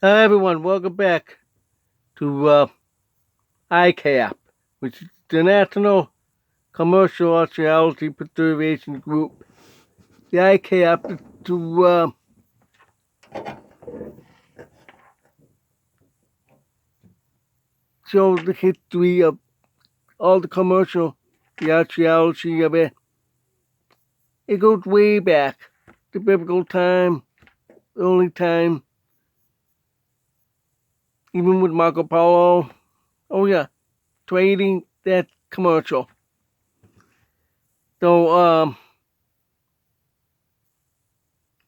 Hi everyone, welcome back to ICAP, which is the National Commercial Archeology Preservation Group. The ICAP is to show the history of all the commercial, the archaeology of it. It goes way back, the biblical time, early time, even with Marco Polo. Oh yeah, trading, that's commercial. So,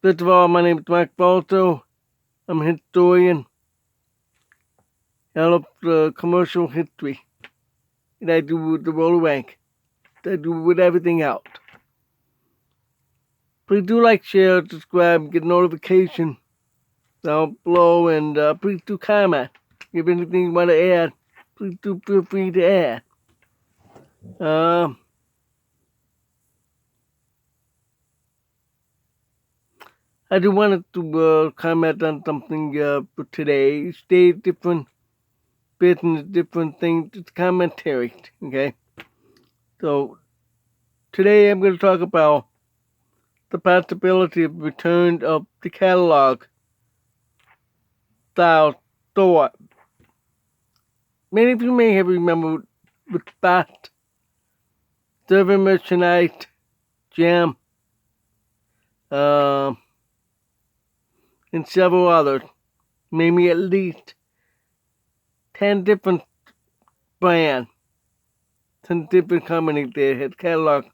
first of all, my name is Mike Falso. I'm a historian. I love commercial history. And I do with the roller rank. I do with everything else. Please do like, share, subscribe, get notification down below, and please do comment. If anything you want to add, please do feel free to add. I do want to comment on something for today. Stay different business, different things. It's commentaries, okay? So today I'm going to talk about the possibility of return of the catalog style store. Many of you may have remembered with Bat, Server Merchandise, Jam, and several others. Maybe at least 10 different brands, 10 different companies that had catalog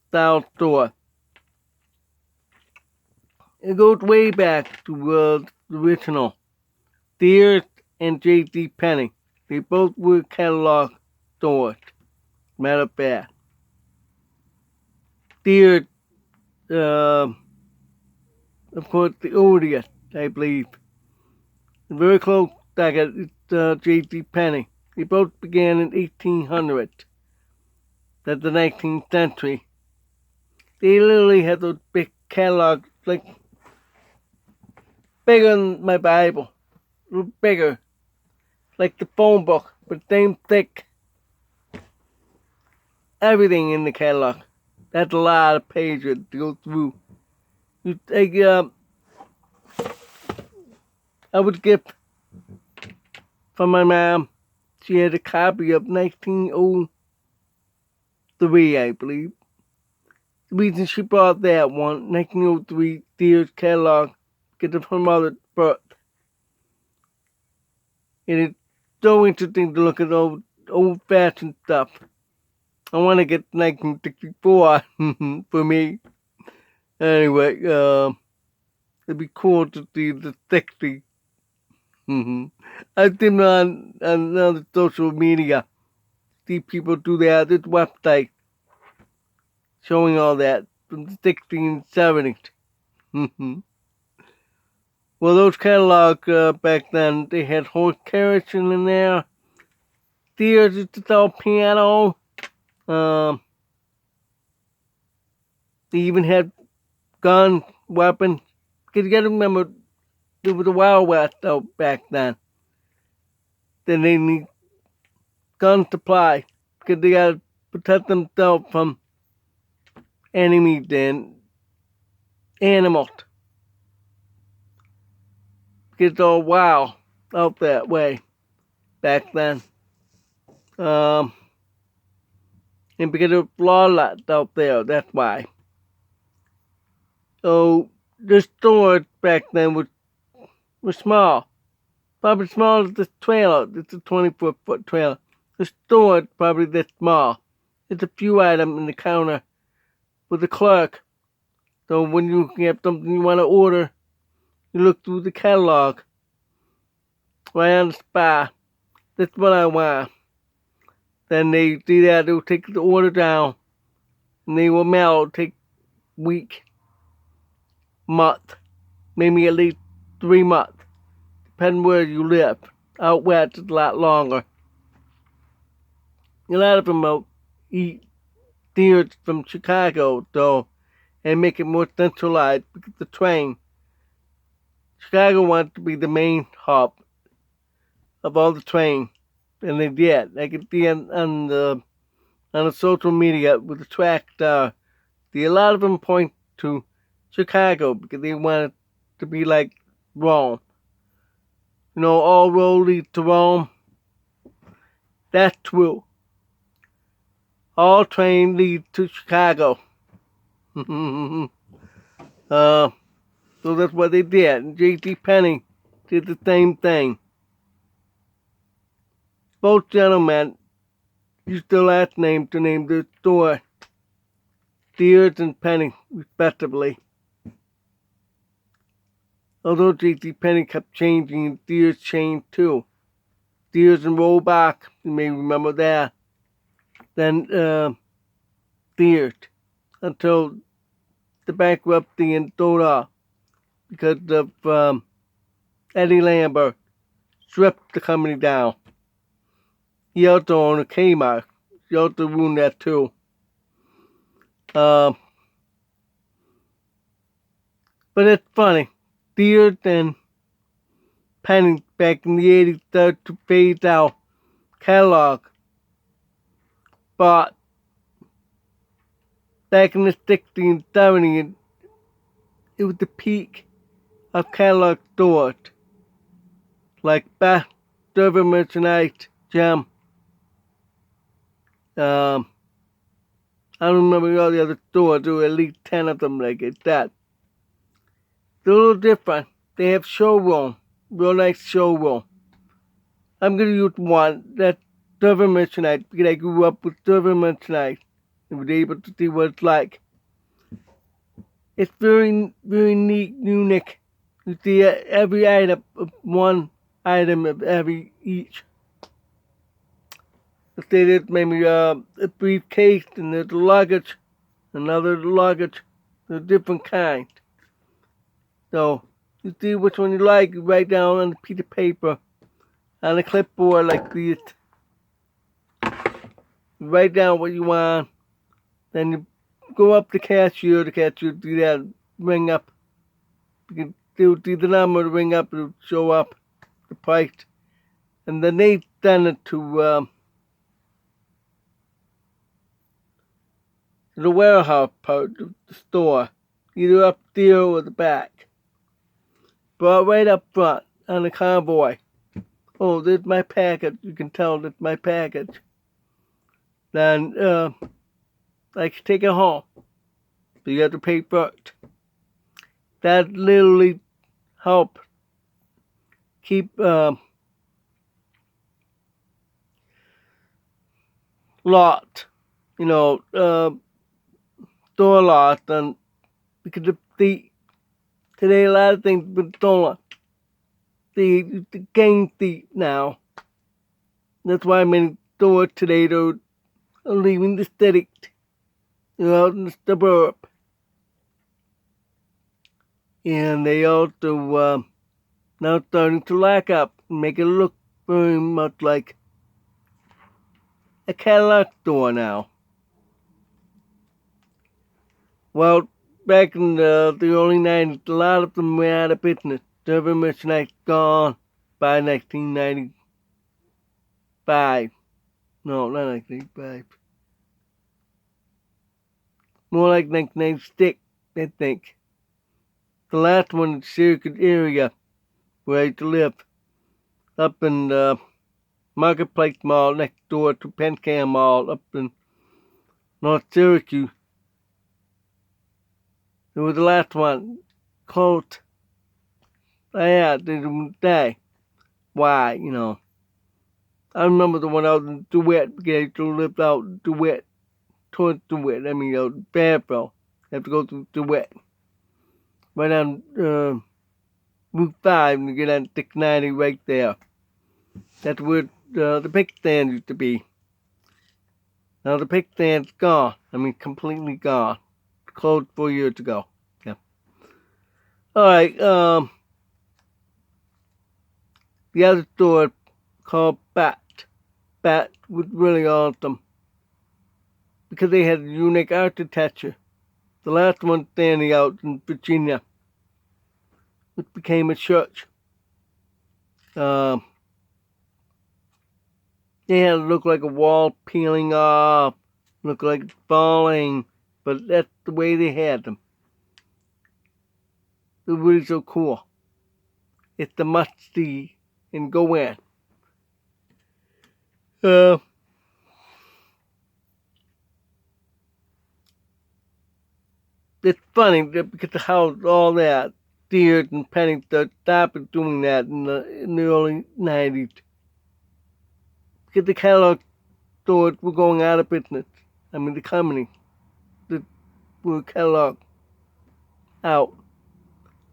style store. It goes way back to the original. Sears and J.C. Penney. They both were catalog stores. Matter of fact. Sears, of course, the oldest, I believe. Very close second, it's J.C. Penney. They both began in 1800. That's the 19th century. They literally had those big catalogs, like bigger than my Bible. A little bigger. Like the phone book, but same thick. Everything in the catalog. That's a lot of pages to go through. You take, I would gift from my mom. She had a copy of 1903, I believe. The reason she bought that one, 1903 Sears catalog, because of her mother's birth. And it's so interesting to look at old-fashioned stuff. I want to get 1964 for me. Anyway, it'd be cool to see the 60s. I've seen on the social media. See people do that. This website showing all that from the 60s and 70s. Well, those catalogs back then, they had horse carriage in there. Sears used to sell piano. They even had guns, weapons. Because you gotta remember, there was a Wild West out back then. Then they need gun supply. Because they gotta protect themselves from enemies and animals. Because it's all wild out that way back then. And because there was lawless out there, that's why. So the stores back then were small. Probably small as this trailer. It's a 24-foot trailer. The store is probably this small. There's a few items in the counter with the clerk. So when you have something you want to order, you look through the catalog. Right on the spot. That's what I want. Then they do that, they'll take the order down. And they will mail it, take week, month, maybe at least 3 months. Depending where you live. Out west, it's a lot longer. A lot of them will eat deers from Chicago, though, and make it more centralized because the train Chicago wanted to be the main hub of all the train, and they did. I could see on the social media with the track a lot of them point to Chicago because they wanted to be like Rome. You know, all road leads to Rome. That's true. All train leads to Chicago. So that's what they did. And J.C. Penney did the same thing. Both gentlemen used their last name to name their store Deers and Penny, respectively. Although J.C. Penney kept changing, and Deers changed too. Deers and Roebuck, you may remember that. Then Deers, until the bankruptcy in Dora because of Eddie Lambert stripped the company down. He also owned a Kmart. He also ruined that too. But it's funny. Deers and Penny back in the 80s started to phase out catalog. But back in the 60s and 70s, it was the peak of catalog stores. Like Bath, Dover Merchandise, Gem. I don't remember all the other stores. There were at least 10 of them like that. They're a little different. They have showroom. Real nice showroom. I'm going to use one. That's Dover Merchandise because I grew up with Dover Merchandise and was able to see what it's like. It's very, very neat, unique. You see every item, one item of every each. Let's say there's maybe a briefcase and there's luggage, another luggage, a different kind. So you see which one you like, you write down on a piece of paper, on a clipboard like this. You write down what you want, then you go up to the cashier do that, ring up. You can do the number, ring up, it'll show up the price. And then they send it to the warehouse part of the store, either up there or the back. Brought right up front on the convoy. Oh, there's my package. You can tell that's my package. Then I can take it home. So you have to pay for it. That literally helps keep lot, store lot, and because today a lot of things have been stolen. The gang thief now. That's why many stores today are leaving the city, out in the suburb. And they also now starting to lack up and make it look very much like a Cadillac store now. Well, back in the early 90s, a lot of them went out of business. Dover Merchandise gone by 1995. No, not 1995. More like 1996, I think. The last one in the Syracuse area where I used to live, up in the Marketplace Mall next door to Pencam Mall up in North Syracuse. It was the last one. Closed. Yeah, they didn't say why, I remember the one out in DeWitt because I used to live out in DeWitt, towards DeWitt. I mean, Fairfield. I have to go through DeWitt. Right on Route 5 and you get on 690 right there. That's where the pick stand used to be. Now the pick stand's gone. I mean, completely gone. Closed 4 years ago. Yeah. Alright, the other store called Bat. Bat was really awesome because they had unique architecture. The last one standing out in Virginia which became a church. They had it look like a wall peeling off, look like it's falling, but that's the way they had them. They're really so cool. It's the must-see and go in. It's funny because of how all that Deers and Penny stopped doing that in the early 90s. Because the catalog stores were going out of business. I mean, the company that were catalog out.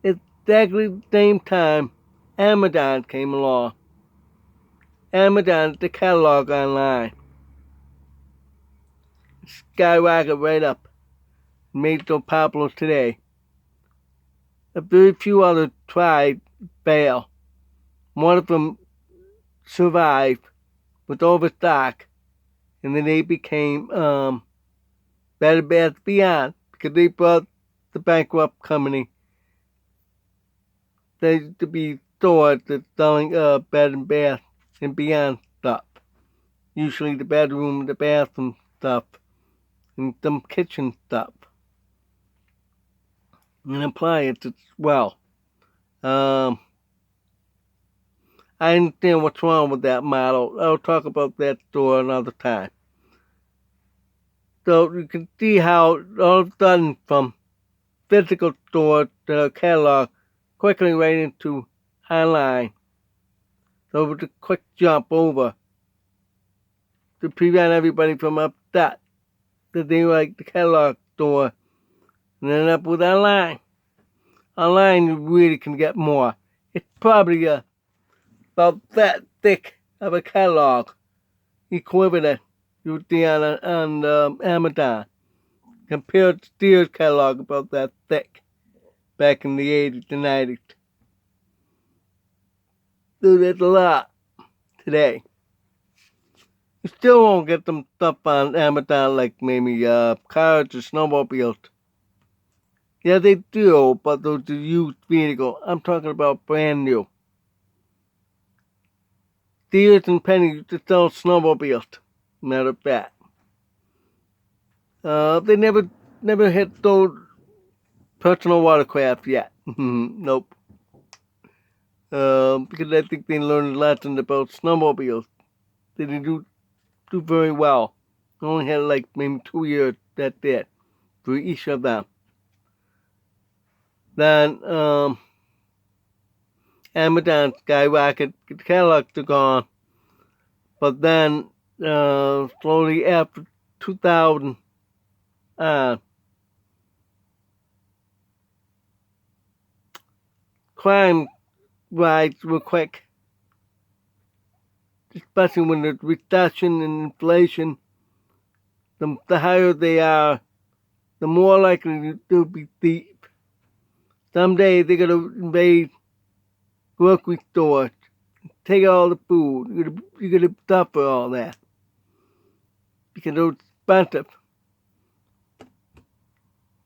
At exactly the same time, Amazon came along. Amazon, the catalog online, skyrocketed right up, made it so popular today. A very few others tried, failed. One of them survived with overstock, and then they became Better Bath Beyond because they brought the bankrupt company. They used to be stores that's selling Bed and Bath and Beyond stuff. Usually the bedroom, the bathroom stuff, and some kitchen stuff. And appliances as well. I understand what's wrong with that model. I'll talk about that store another time. So you can see how all of a sudden from physical stores to catalog quickly right into online. So it was a quick jump over to prevent everybody from upset that they like the catalog store and end up with online. Online you really can get more. It's probably about that thick of a catalog equivalent you would see on Amazon compared to Steele's catalog about that thick back in the 80s and 90s. So there's a lot today. You still won't get some stuff on Amazon like maybe cars or snowmobiles. Yeah, they do, but those are used vehicles. I'm talking about brand new. Deers and Penny used to sell snowmobiles. Matter of fact. They never hit those personal watercraft yet. Nope. Because I think they learned a lesson about snowmobiles. They didn't do very well. Only had like maybe 2 years, that's it, for each of them. Then Amazon skyrocketed, the catalogs are gone. But then slowly after 2000 crime rise real quick. Especially when there's recession and inflation. The higher they are, the more likely they'll be thieves. Someday they're going to invade grocery stores, take all the food. You're going to suffer all that because it's expensive.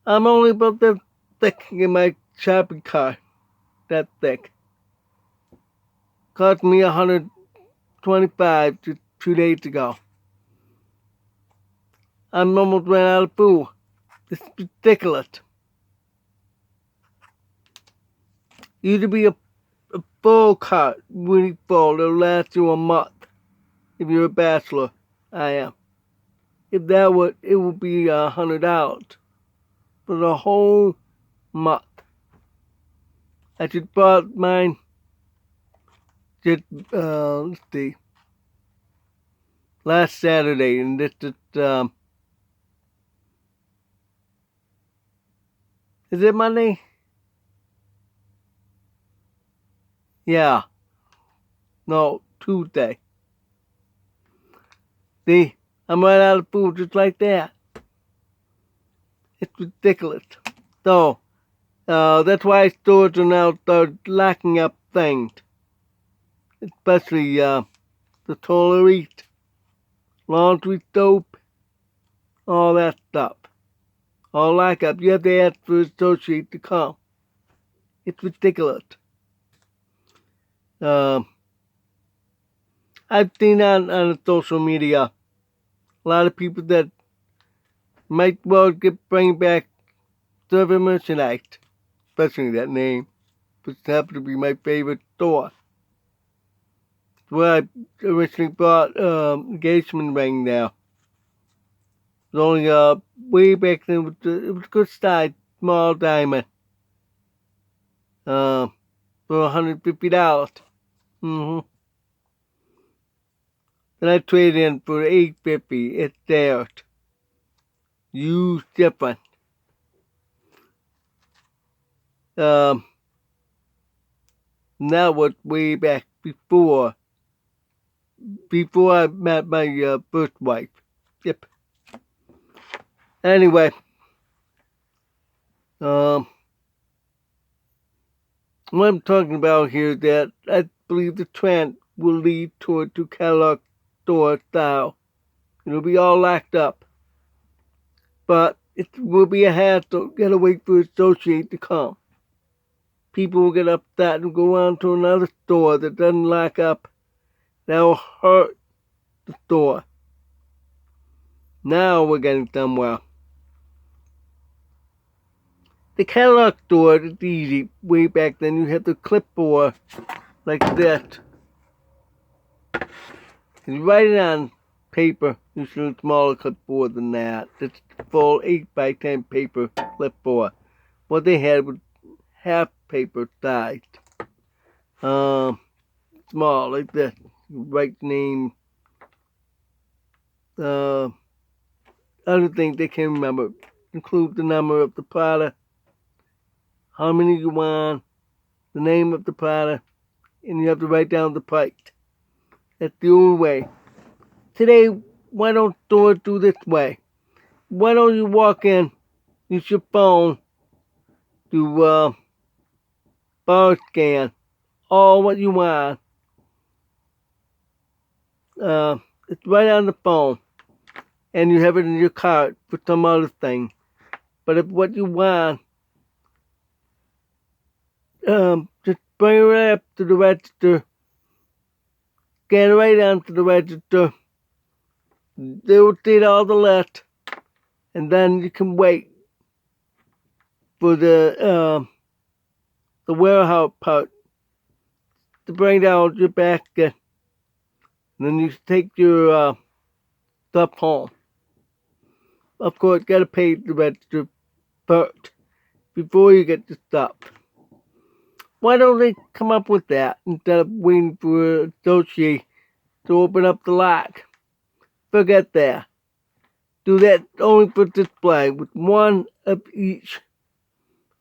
I'm only about that thick in my shopping cart. That thick. Cost me $125 just 2 days ago. I'm almost ran out of food. It's ridiculous. Used to be a full cart, really full. It'll last you a month. If you're a bachelor, I am. If that would, it would be $100 for the whole month. I just bought mine. Just let's see. Last Saturday, and this is is it Monday? Yeah. No, Tuesday. See, I'm right out of food just like that. It's ridiculous. So, that's why stores are now locking up things. Especially the toiletries, laundry soap, all that stuff. All lock up. You have to ask for an associate to come It's ridiculous. I've seen on social media a lot of people that might well bring back server merchandise, especially that name, which happens to be my favorite store. Where I originally bought engagement ring now. It was only way back then. It was a good size, small diamond. For $150. Mm-hmm. Then I traded in for $850. It's theirs. Used different. And that was way back before I met my first wife. Yep. Anyway, what I'm talking about here is that I believe the trend will lead to catalog store style. It'll be all locked up. But it will be a hassle. Gotta wait for associate to come. People will get upset and go on to another store that doesn't lock up. That'll hurt the store. Now we're getting somewhere. The catalog store is easy. Way back then, you had the clipboard like this. You write it on paper. Usually a smaller clipboard than that. It's full 8x10 paper clipboard. What they had was half paper sized. Small like this. You write name. Other things they can remember. Include the number of the product, how many you want, the name of the product, and you have to write down the price. That's the old way. Today, why don't stores do this way? Why don't you walk in, use your phone to bar scan all what you want. It's right on the phone, and you have it in your cart for some other thing. But if what you want, just bring it right up to the register, scan it right onto the register. They will see all the list, and then you can wait for the warehouse part to bring down your basket. And then you take your stuff home. Of course, gotta pay the register first before you get the stuff. Why don't they come up with that instead of waiting for an associate to open up the lock? Forget that. Do that only for display with one of each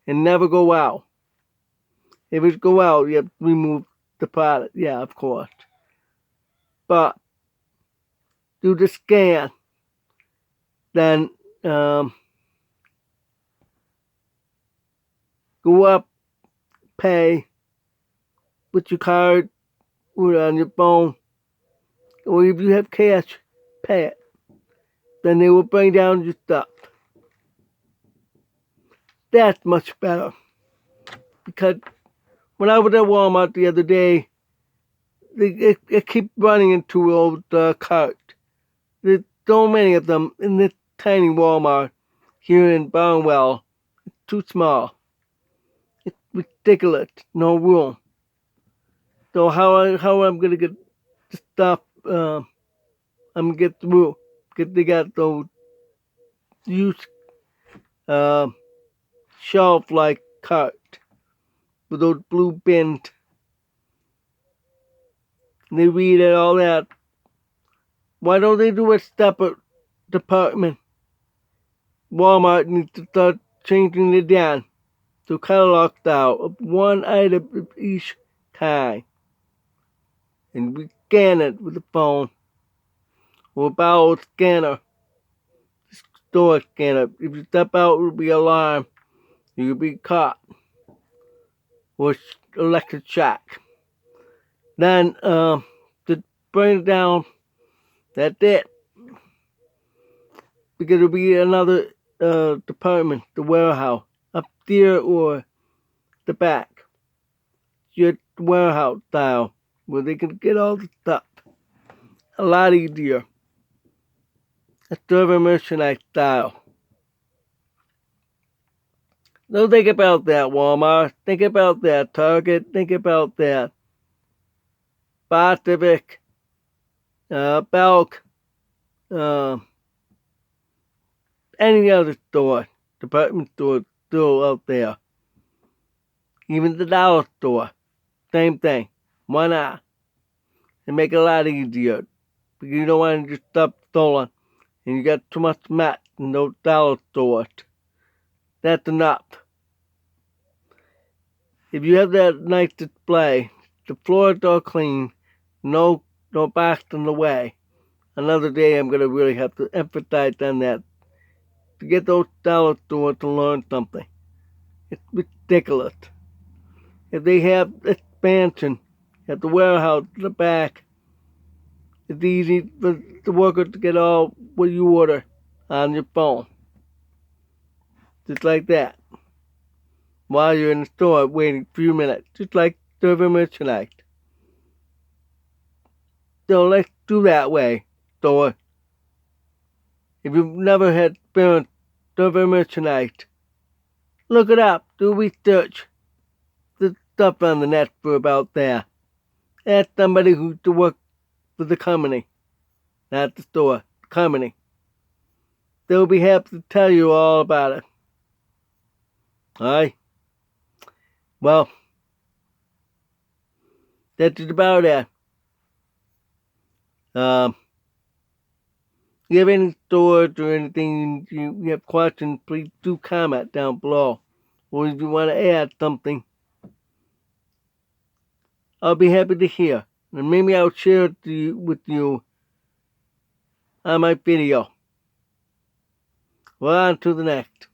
and never go out. If it go out, you have to remove the product. Yeah, of course. But do the scan. Then go up, pay with your card or on your phone. Or if you have cash, pay it. Then they will bring down your stuff. That's much better. Because when I was at Walmart the other day, they keep running into old carts. There's so many of them in this tiny Walmart here in Barnwell. It's too small. It's ridiculous. No room. So how I'm gonna get the stuff? I'm gonna get through. Because they got those used shelf-like carts with those blue bins. And they read it all that. Why don't they do a separate department? Walmart needs to start changing it down to catalog style of one item of each kind. And we scan it with a phone or a barrel scanner, store scanner. If you step out, it will be alarmed. You'll be caught or electric shock. Then to bring it down, that's it. Because it'll be another department, the warehouse, up there or the back. your warehouse style, where they can get all the stuff a lot easier. A server merchandise style. So think about that, Walmart. Think about that, Target. Think about that, Pacific, Belk, uh, any other store, department store still out there. Even the dollar store, same thing. Why not? And make it a lot easier. Because you don't want your stuff stolen. And you got too much mess in those dollar stores. That's enough. If you have that nice display, the floors are clean, no box in the way. Another day I'm going to really have to emphasize on that. To get those dollar stores to learn something. It's ridiculous. If they have expansion at the warehouse in the back, it's easy for the worker to get all what you order on your phone. Just like that. While you're in the store waiting a few minutes. Just like server merchandise. So let's do that way, store. If you've never had experienced server merchandise, look it up. Do research. There's stuff on the net for about that. Ask somebody who used to work for the company. Not the store. The company. They'll be happy to tell you all about it. Alright? Well, that's just about it. If you have any stores or anything you have questions, please do comment down below. Or if you want to add something, I'll be happy to hear. And maybe I'll share it with you on my video. Well, on to the next.